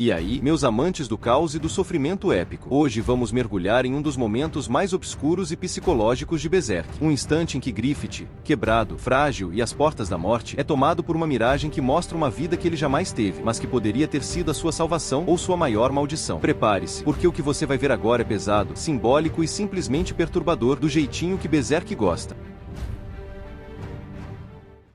E aí, meus amantes do caos e do sofrimento épico, hoje vamos mergulhar em um dos momentos mais obscuros e psicológicos de Berserk. Um instante em que Griffith, quebrado, frágil e às portas da morte, é tomado por uma miragem que mostra uma vida que ele jamais teve, mas que poderia ter sido a sua salvação ou sua maior maldição. Prepare-se, porque o que você vai ver agora é pesado, simbólico e simplesmente perturbador, do jeitinho que Berserk gosta.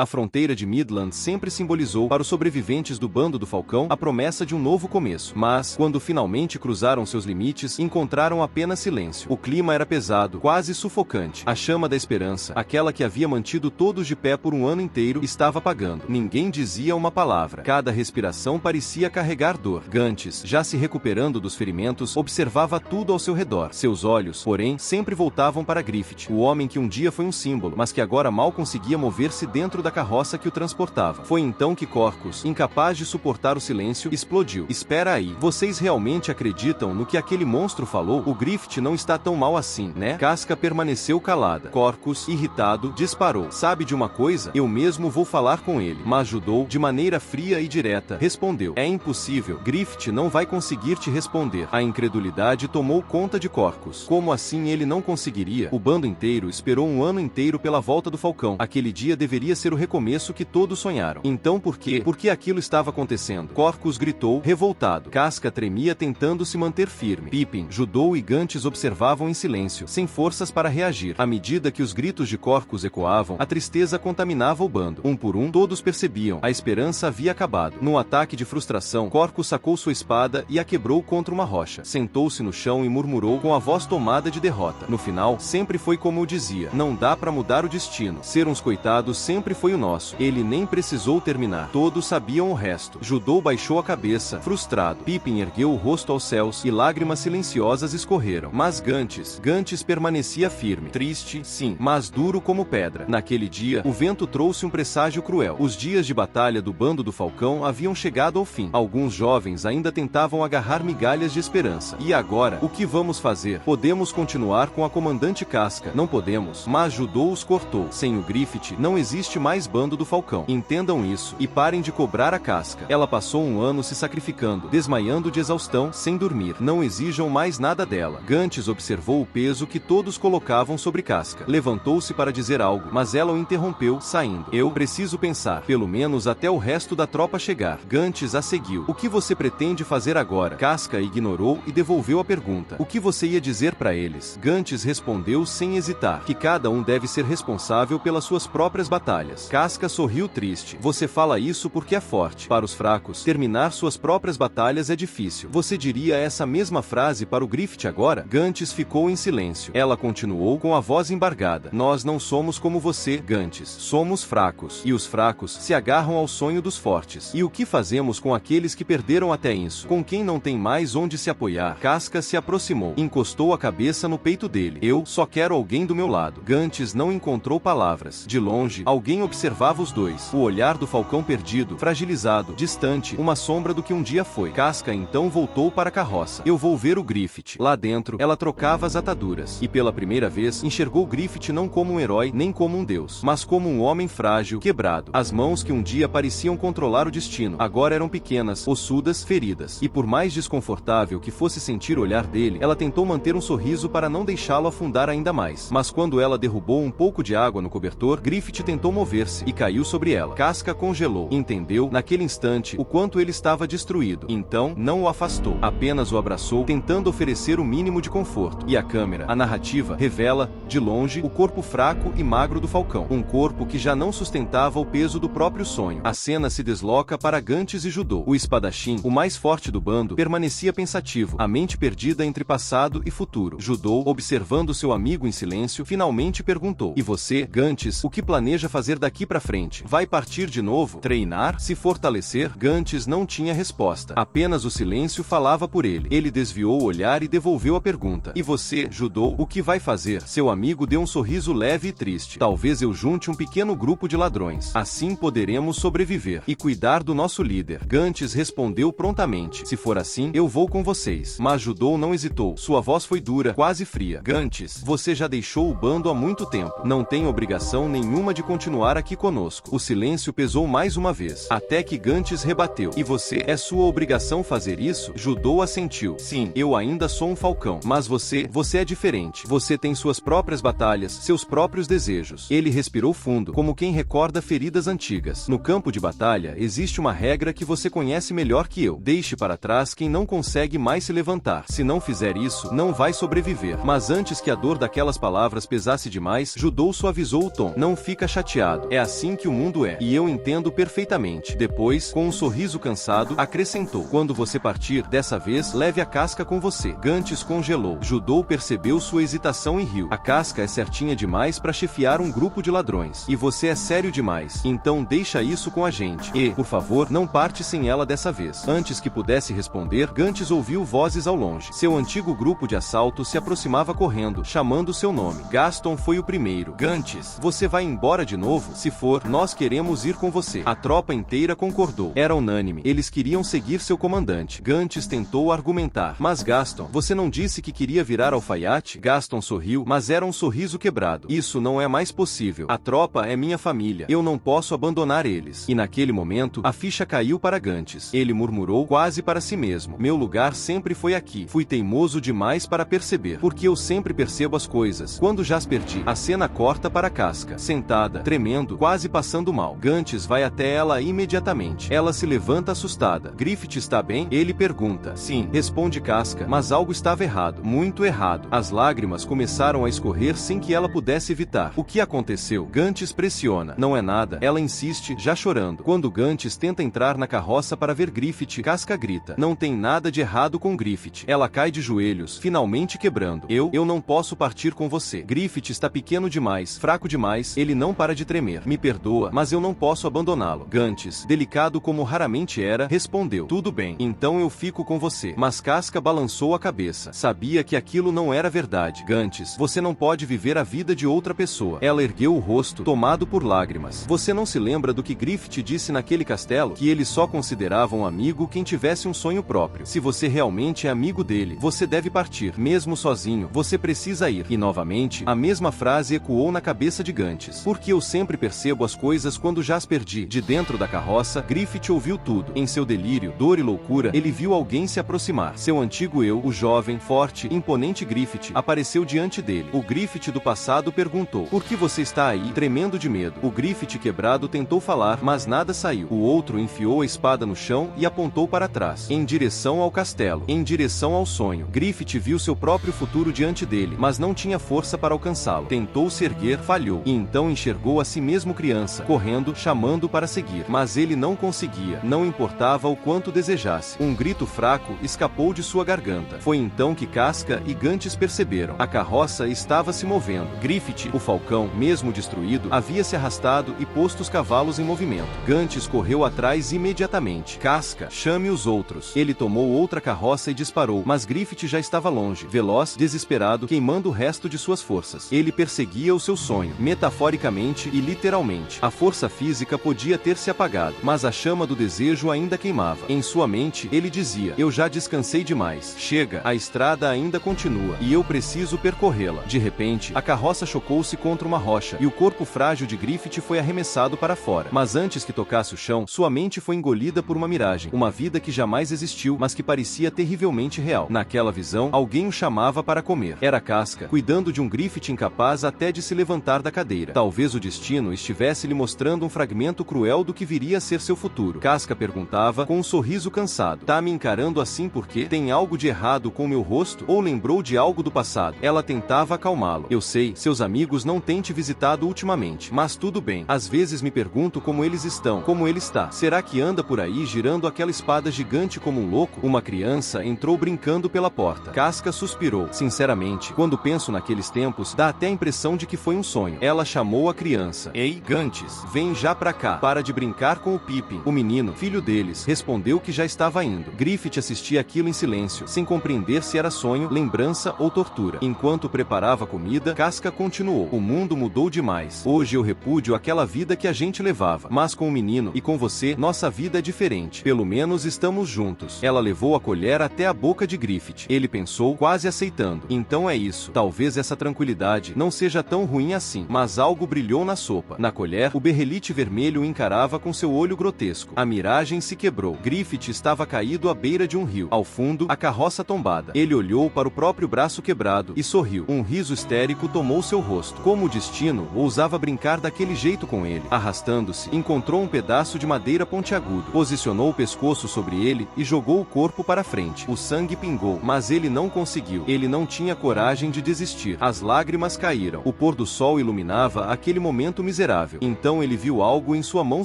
A fronteira de Midland sempre simbolizou para os sobreviventes do Bando do Falcão a promessa de um novo começo. Mas, quando finalmente cruzaram seus limites, encontraram apenas silêncio. O clima era pesado, quase sufocante. A chama da esperança, aquela que havia mantido todos de pé por um ano inteiro, estava apagando. Ninguém dizia uma palavra. Cada respiração parecia carregar dor. Gantz, já se recuperando dos ferimentos, observava tudo ao seu redor. Seus olhos, porém, sempre voltavam para Griffith, o homem que um dia foi um símbolo, mas que agora mal conseguia mover-se dentro da carroça que o transportava. Foi então que Corcus, incapaz de suportar o silêncio, explodiu. Espera aí, vocês realmente acreditam no que aquele monstro falou? O Griffith não está tão mal assim, né? Casca permaneceu calada. Corcus, irritado, disparou. Sabe de uma coisa? Eu mesmo vou falar com ele. Mas Judou, de maneira fria e direta, respondeu. É impossível. Griffith não vai conseguir te responder. A incredulidade tomou conta de Corcus. Como assim ele não conseguiria? O bando inteiro esperou um ano inteiro pela volta do Falcão. Aquele dia deveria ser o recomeço que todos sonharam. Então por quê? Por que aquilo estava acontecendo? Corcus gritou, revoltado. Casca tremia tentando se manter firme. Pippin, Judou e Gantz observavam em silêncio, sem forças para reagir. À medida que os gritos de Corcus ecoavam, a tristeza contaminava o bando. Um por um, todos percebiam. A esperança havia acabado. Num ataque de frustração, Corcus sacou sua espada e a quebrou contra uma rocha. Sentou-se no chão e murmurou com a voz tomada de derrota. No final, sempre foi como eu dizia. Não dá para mudar o destino. Ser uns coitados sempre foi o nosso. Ele nem precisou terminar. Todos sabiam o resto. Judou baixou a cabeça, frustrado. Pippin ergueu o rosto aos céus e lágrimas silenciosas escorreram. Mas Gantz permanecia firme. Triste, sim, mas duro como pedra. Naquele dia, o vento trouxe um presságio cruel. Os dias de batalha do Bando do Falcão haviam chegado ao fim. Alguns jovens ainda tentavam agarrar migalhas de esperança. E agora, o que vamos fazer? Podemos continuar com a comandante Casca. Não podemos. Mas Judou os cortou. Sem o Griffith, não existe mais Bando do Falcão. Entendam isso e parem de cobrar a Casca. Ela passou um ano se sacrificando, desmaiando de exaustão, sem dormir. Não exijam mais nada dela. Gantz observou o peso que todos colocavam sobre Casca. Levantou-se para dizer algo, mas ela o interrompeu, saindo. Eu preciso pensar, pelo menos até o resto da tropa chegar. Gantz a seguiu. O que você pretende fazer agora? Casca ignorou e devolveu a pergunta. O que você ia dizer para eles? Gantz respondeu sem hesitar, que cada um deve ser responsável pelas suas próprias batalhas. Casca sorriu triste. Você fala isso porque é forte. Para os fracos, terminar suas próprias batalhas é difícil. Você diria essa mesma frase para o Griffith agora? Gantz ficou em silêncio. Ela continuou com a voz embargada. Nós não somos como você, Gantz. Somos fracos. E os fracos se agarram ao sonho dos fortes. E o que fazemos com aqueles que perderam até isso? Com quem não tem mais onde se apoiar? Casca se aproximou. Encostou a cabeça no peito dele. Eu só quero alguém do meu lado. Gantz não encontrou palavras. De longe, alguém observava os dois. O olhar do Falcão perdido, fragilizado, distante, uma sombra do que um dia foi. Casca então voltou para a carroça. Eu vou ver o Griffith. Lá dentro, ela trocava as ataduras. E pela primeira vez, enxergou Griffith não como um herói, nem como um deus, mas como um homem frágil, quebrado. As mãos que um dia pareciam controlar o destino, agora eram pequenas, ossudas, feridas. E por mais desconfortável que fosse sentir o olhar dele, ela tentou manter um sorriso para não deixá-lo afundar ainda mais. Mas quando ela derrubou um pouco de água no cobertor, Griffith tentou mover-se e caiu sobre ela. Casca congelou. Entendeu, naquele instante, o quanto ele estava destruído. Então, não o afastou. Apenas o abraçou, tentando oferecer o mínimo de conforto. E a câmera, a narrativa, revela, de longe, o corpo fraco e magro do Falcão. Um corpo que já não sustentava o peso do próprio sonho. A cena se desloca para Gantz e Judou. O espadachim, o mais forte do bando, permanecia pensativo, a mente perdida entre passado e futuro. Judou, observando seu amigo em silêncio, finalmente perguntou. E você, Gantz, o que planeja fazer daqui pra frente? Vai partir de novo? Treinar? Se fortalecer? Gantz não tinha resposta. Apenas o silêncio falava por ele. Ele desviou o olhar e devolveu a pergunta. E você, Judou, o que vai fazer? Seu amigo deu um sorriso leve e triste. Talvez eu junte um pequeno grupo de ladrões. Assim poderemos sobreviver e cuidar do nosso líder. Gantz respondeu prontamente. Se for assim, eu vou com vocês. Mas Judou não hesitou. Sua voz foi dura, quase fria. Gantz, você já deixou o bando há muito tempo. Não tem obrigação nenhuma de continuar aqui conosco. O silêncio pesou mais uma vez, até que Gantz rebateu. E você? É sua obrigação fazer isso? Judô assentiu. Sim, eu ainda sou um falcão. Mas você é diferente. Você tem suas próprias batalhas, seus próprios desejos. Ele respirou fundo, como quem recorda feridas antigas. No campo de batalha, existe uma regra que você conhece melhor que eu. Deixe para trás quem não consegue mais se levantar. Se não fizer isso, não vai sobreviver. Mas antes que a dor daquelas palavras pesasse demais, Judô suavizou o tom. Não fica chateado. É assim que o mundo é. E eu entendo perfeitamente. Depois, com um sorriso cansado, acrescentou. Quando você partir, dessa vez, leve a casca com você. Gantz congelou. Judô percebeu sua hesitação e riu. A casca é certinha demais para chefiar um grupo de ladrões. E você é sério demais. Então deixa isso com a gente. E, por favor, não parte sem ela dessa vez. Antes que pudesse responder, Gantz ouviu vozes ao longe. Seu antigo grupo de assalto se aproximava correndo, chamando seu nome. Gaston foi o primeiro. Gantz, você vai embora de novo? Se for, nós queremos ir com você. A tropa inteira concordou. Era unânime. Eles queriam seguir seu comandante. Gantz tentou argumentar. Mas Gaston, você não disse que queria virar alfaiate? Gaston sorriu, mas era um sorriso quebrado. Isso não é mais possível. A tropa é minha família. Eu não posso abandonar eles. E naquele momento, a ficha caiu para Gantz. Ele murmurou quase para si mesmo. Meu lugar sempre foi aqui. Fui teimoso demais para perceber. Porque eu sempre percebo as coisas. Quando já as perdi, a cena corta para Casca. Sentada, tremendo, quase passando mal. Gantz vai até ela imediatamente. Ela se levanta assustada. Griffith está bem? Ele pergunta. Sim, responde Casca, mas algo estava errado. Muito errado. As lágrimas começaram a escorrer sem que ela pudesse evitar. O que aconteceu? Gantz pressiona. Não é nada. Ela insiste, já chorando. Quando Gantz tenta entrar na carroça para ver Griffith, Casca grita. Não tem nada de errado com Griffith. Ela cai de joelhos, finalmente quebrando. Eu não posso partir com você. Griffith está pequeno demais, fraco demais, ele não para de tremer. Me perdoa, mas eu não posso abandoná-lo. Gantz, delicado como raramente era, respondeu. Tudo bem, então eu fico com você. Mas Casca balançou a cabeça. Sabia que aquilo não era verdade. Gantz, você não pode viver a vida de outra pessoa. Ela ergueu o rosto, tomado por lágrimas. Você não se lembra do que Griffith disse naquele castelo? Que ele só considerava um amigo quem tivesse um sonho próprio. Se você realmente é amigo dele, você deve partir. Mesmo sozinho, você precisa ir. E novamente, a mesma frase ecoou na cabeça de Gantz. Porque eu sempre percebo as coisas quando já as perdi. De dentro da carroça, Griffith ouviu tudo. Em seu delírio, dor e loucura, ele viu alguém se aproximar. Seu antigo eu, o jovem, forte, imponente Griffith, apareceu diante dele. O Griffith do passado perguntou. Por que você está aí, tremendo de medo? O Griffith quebrado tentou falar, mas nada saiu. O outro enfiou a espada no chão e apontou para trás, em direção ao castelo, em direção ao sonho. Griffith viu seu próprio futuro diante dele, mas não tinha força para alcançá-lo. Tentou se erguer, falhou, e então enxergou a si mesmo criança, correndo, chamando para seguir. Mas ele não conseguia, não importava o quanto desejasse. Um grito fraco escapou de sua garganta. Foi então que Casca e Gantz perceberam. A carroça estava se movendo. Griffith, o falcão, mesmo destruído, havia se arrastado e posto os cavalos em movimento. Gantz correu atrás imediatamente. Casca, chame os outros. Ele tomou outra carroça e disparou, mas Griffith já estava longe, veloz, desesperado, queimando o resto de suas forças. Ele perseguia o seu sonho, metaforicamente e literalmente. A força física podia ter se apagado, mas a chama do desejo ainda queimava. Em sua mente, ele dizia, eu já descansei demais. Chega, a estrada ainda continua, e eu preciso percorrê-la. De repente, a carroça chocou-se contra uma rocha, e o corpo frágil de Griffith foi arremessado para fora. Mas antes que tocasse o chão, sua mente foi engolida por uma miragem, uma vida que jamais existiu, mas que parecia terrivelmente real. Naquela visão, alguém o chamava para comer. Era Casca, cuidando de um Griffith incapaz até de se levantar da cadeira. Talvez o destino estivesse lhe mostrando um fragmento cruel do que viria a ser seu futuro. Casca perguntava, com um sorriso cansado. Tá me encarando assim porque tem algo de errado com meu rosto? Ou lembrou de algo do passado? Ela tentava acalmá-lo. Eu sei, seus amigos não têm te visitado ultimamente, mas tudo bem. Às vezes me pergunto como eles estão, como ele está. Será que anda por aí girando aquela espada gigante como um louco? Uma criança entrou brincando pela porta. Casca suspirou. Sinceramente, quando penso naqueles tempos, dá até a impressão de que foi um sonho. Ela chamou a criança. Ei, Gantz, vem já pra cá. Para de brincar com o Pippin. O menino, filho deles, respondeu que já estava indo. Griffith assistia aquilo em silêncio, sem compreender se era sonho, lembrança ou tortura. Enquanto preparava a comida, Casca continuou. O mundo mudou demais. Hoje eu repúdio aquela vida que a gente levava. Mas com o menino e com você, nossa vida é diferente. Pelo menos estamos juntos. Ela levou a colher até a boca de Griffith. Ele pensou, quase aceitando. Então é isso. Talvez essa tranquilidade não seja tão ruim assim. Mas algo brilhou na sopa. roupa. Na colher, o berrelite vermelho o encarava com seu olho grotesco. A miragem se quebrou. Griffith estava caído à beira de um rio. Ao fundo, a carroça tombada. Ele olhou para o próprio braço quebrado e sorriu. Um riso histérico tomou seu rosto. Como o destino ousava brincar daquele jeito com ele. Arrastando-se, encontrou um pedaço de madeira pontiagudo. Posicionou o pescoço sobre ele e jogou o corpo para frente. O sangue pingou, mas ele não conseguiu. Ele não tinha coragem de desistir. As lágrimas caíram. O pôr do sol iluminava aquele momento miserável. Então ele viu algo em sua mão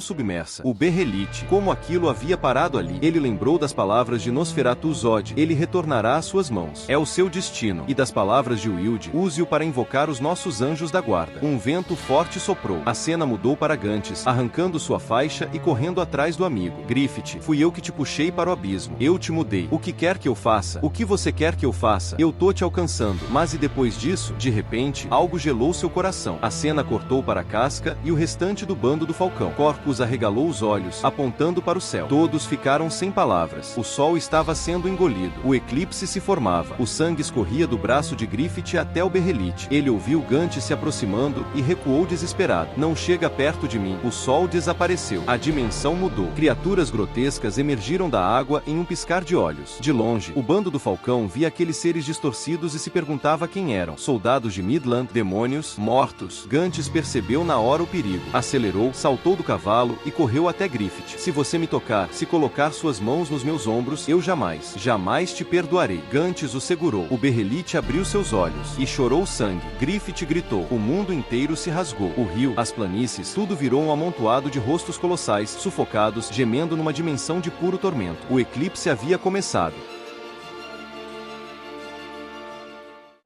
submersa. O berrelite. Como aquilo havia parado ali. Ele lembrou das palavras de Nosferatu Zod. Ele retornará às suas mãos. É o seu destino. E das palavras de Wilde. Use-o para invocar os nossos anjos da guarda. Um vento forte soprou. A cena mudou para Gantes, arrancando sua faixa e correndo atrás do amigo. Griffith, fui eu que te puxei para o abismo. Eu te mudei. O que quer que eu faça? O que você quer que eu faça? Eu tô te alcançando. Mas e depois disso? De repente, algo gelou seu coração. A cena cortou para Casca e o restante do bando do Falcão. Corcus arregalou os olhos, apontando para o céu. Todos ficaram sem palavras. O sol estava sendo engolido. O eclipse se formava. O sangue escorria do braço de Griffith até o berrelite. Ele ouviu Gant se aproximando e recuou desesperado. Não chega perto de mim. O sol desapareceu. A dimensão mudou. Criaturas grotescas emergiram da água em um piscar de olhos. De longe, o bando do Falcão via aqueles seres distorcidos e se perguntava quem eram. Soldados de Midland, demônios, mortos. Gantes percebeu na hora o perigo. Acelerou, saltou do cavalo e correu até Griffith. Se você me tocar, se colocar suas mãos nos meus ombros, eu jamais te perdoarei. Gantes o segurou. O berrelite abriu seus olhos e chorou sangue. Griffith gritou. O mundo inteiro se rasgou. O rio, as planícies, tudo virou um amontoado de rostos colossais, sufocados, gemendo numa dimensão de puro tormento. O eclipse havia começado.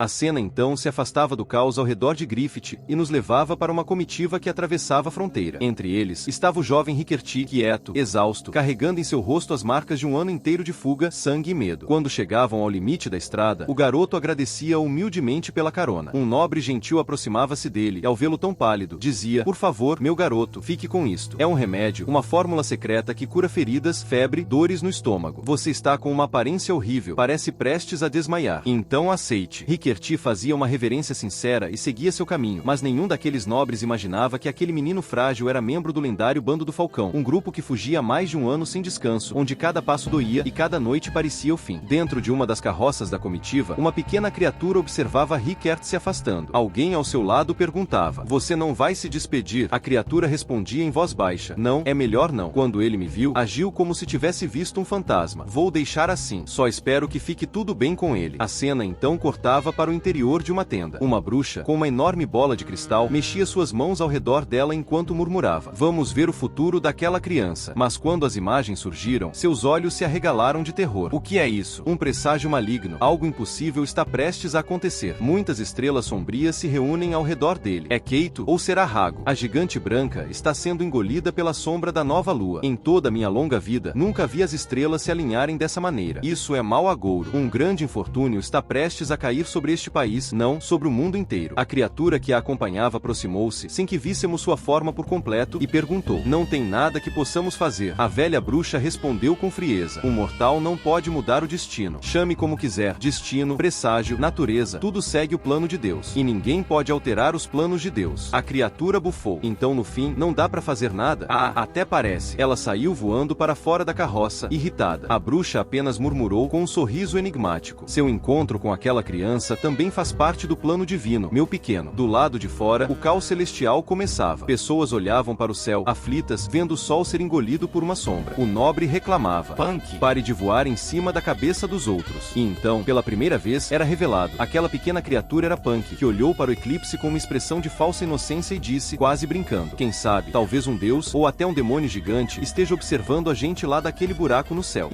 A cena então se afastava do caos ao redor de Griffith e nos levava para uma comitiva que atravessava a fronteira. Entre eles estava o jovem Rickerty, quieto, exausto, carregando em seu rosto as marcas de um ano inteiro de fuga, sangue e medo. Quando chegavam ao limite da estrada, o garoto agradecia humildemente pela carona. Um nobre gentil aproximava-se dele e, ao vê-lo tão pálido, dizia: "Por favor, meu garoto, fique com isto. É um remédio, uma fórmula secreta que cura feridas, febre, dores no estômago. Você está com uma aparência horrível, parece prestes a desmaiar. Então aceite." Rickerty fazia uma reverência sincera e seguia seu caminho, mas nenhum daqueles nobres imaginava que aquele menino frágil era membro do lendário Bando do Falcão, um grupo que fugia há mais de um ano sem descanso, onde cada passo doía e cada noite parecia o fim. Dentro de uma das carroças da comitiva, uma pequena criatura observava Rickert se afastando. Alguém ao seu lado perguntava: "Você não vai se despedir?" A criatura respondia em voz baixa: "Não, é melhor não." Quando ele me viu, agiu como se tivesse visto um fantasma. "Vou deixar assim. Só espero que fique tudo bem com ele." A cena então cortava para o interior de uma tenda. Uma bruxa, com uma enorme bola de cristal, mexia suas mãos ao redor dela enquanto murmurava: "Vamos ver o futuro daquela criança." Mas quando as imagens surgiram, seus olhos se arregalaram de terror. O que é isso? Um presságio maligno. Algo impossível está prestes a acontecer. Muitas estrelas sombrias se reúnem ao redor dele. É Keito ou será Rago? A gigante branca está sendo engolida pela sombra da nova lua. Em toda minha longa vida, nunca vi as estrelas se alinharem dessa maneira. Isso é mau agouro. Um grande infortúnio está prestes a cair sobre este país, não, sobre o mundo inteiro. A criatura que a acompanhava aproximou-se, sem que víssemos sua forma por completo, e perguntou: "Não tem nada que possamos fazer?" A velha bruxa respondeu com frieza: "O mortal não pode mudar o destino. Chame como quiser, destino, presságio, natureza, tudo segue o plano de Deus. E ninguém pode alterar os planos de Deus." A criatura bufou. "Então no fim, não dá pra fazer nada?" "Ah, até parece." Ela saiu voando para fora da carroça, irritada. A bruxa apenas murmurou com um sorriso enigmático: "Seu encontro com aquela criança também faz parte do plano divino, meu pequeno." Do lado de fora, o caos celestial começava. Pessoas olhavam para o céu, aflitas, vendo o sol ser engolido por uma sombra. O nobre reclamava: "Punk, pare de voar em cima da cabeça dos outros." E então, pela primeira vez, era revelado. Aquela pequena criatura era Punk, que olhou para o eclipse com uma expressão de falsa inocência e disse, quase brincando: "Quem sabe, talvez um deus, ou até um demônio gigante, esteja observando a gente lá daquele buraco no céu."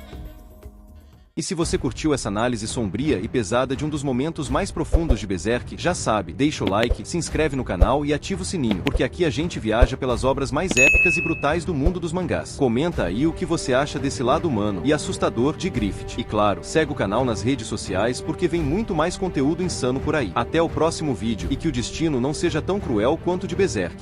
E se você curtiu essa análise sombria e pesada de um dos momentos mais profundos de Berserk, já sabe, deixa o like, se inscreve no canal e ativa o sininho, porque aqui a gente viaja pelas obras mais épicas e brutais do mundo dos mangás. Comenta aí o que você acha desse lado humano e assustador de Griffith. E claro, segue o canal nas redes sociais porque vem muito mais conteúdo insano por aí. Até o próximo vídeo e que o destino não seja tão cruel quanto o de Berserk.